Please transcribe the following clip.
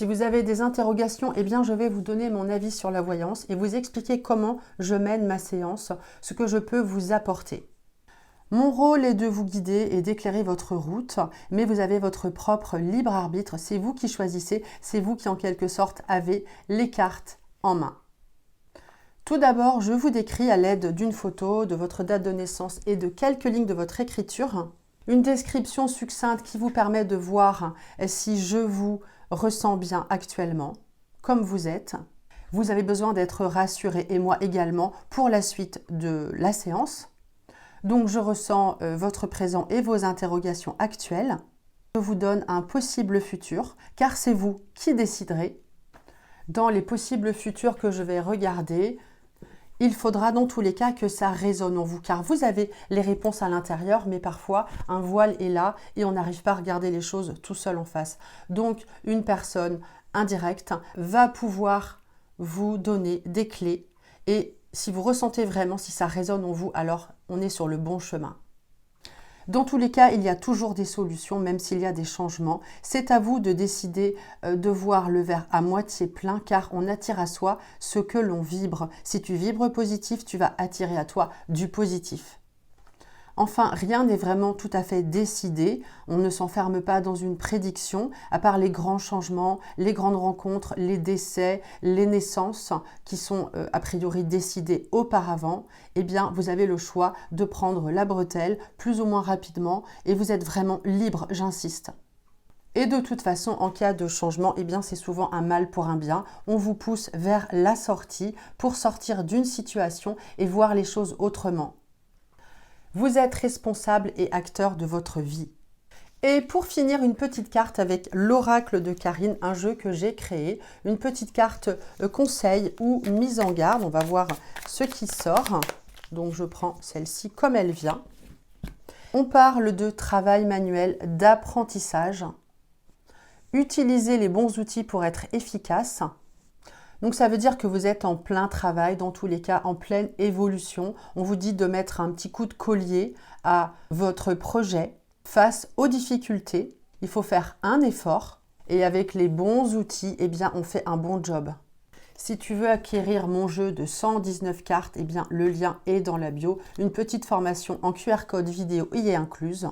Si vous avez des interrogations, eh bien je vais vous donner mon avis sur la voyance et vous expliquer comment je mène ma séance, ce que je peux vous apporter. Mon rôle est de vous guider et d'éclairer votre route, mais vous avez votre propre libre arbitre, c'est vous qui choisissez, c'est vous qui en quelque sorte avez les cartes en main. Tout d'abord, je vous décris à l'aide d'une photo, de votre date de naissance et de quelques lignes de votre écriture, une description succincte qui vous permet de voir si je vous ressens bien actuellement, comme vous êtes. Vous avez besoin d'être rassuré et moi également pour la suite de la séance. Donc je ressens votre présent et vos interrogations actuelles. Je vous donne un possible futur car c'est vous qui déciderez. Dans les possibles futurs que je vais regarder, il faudra dans tous les cas que ça résonne en vous, car vous avez les réponses à l'intérieur, mais parfois un voile est là et on n'arrive pas à regarder les choses tout seul en face. Donc une personne indirecte va pouvoir vous donner des clés et si vous ressentez vraiment, si ça résonne en vous, alors on est sur le bon chemin. Dans tous les cas, il y a toujours des solutions, même s'il y a des changements. C'est à vous de décider de voir le verre à moitié plein, car on attire à soi ce que l'on vibre. Si tu vibres positif, tu vas attirer à toi du positif. Enfin, rien n'est vraiment tout à fait décidé. On ne s'enferme pas dans une prédiction, à part les grands changements, les grandes rencontres, les décès, les naissances qui sont a priori décidées auparavant. Eh bien, vous avez le choix de prendre la bretelle plus ou moins rapidement et vous êtes vraiment libre, j'insiste. Et de toute façon, en cas de changement, eh bien, c'est souvent un mal pour un bien. On vous pousse vers la sortie pour sortir d'une situation et voir les choses autrement. Vous êtes responsable et acteur de votre vie. Et pour finir, une petite carte avec l'oracle de Karine, un jeu que j'ai créé. Une petite carte conseil ou mise en garde. On va voir ce qui sort. Donc je prends celle-ci comme elle vient. On parle de travail manuel, d'apprentissage. Utilisez les bons outils pour être efficace. Donc ça veut dire que vous êtes en plein travail, dans tous les cas en pleine évolution. On vous dit de mettre un petit coup de collier à votre projet face aux difficultés. Il faut faire un effort et avec les bons outils, eh bien, on fait un bon job. Si tu veux acquérir mon jeu de 119 cartes, eh bien, le lien est dans la bio. Une petite formation en QR code vidéo y est incluse.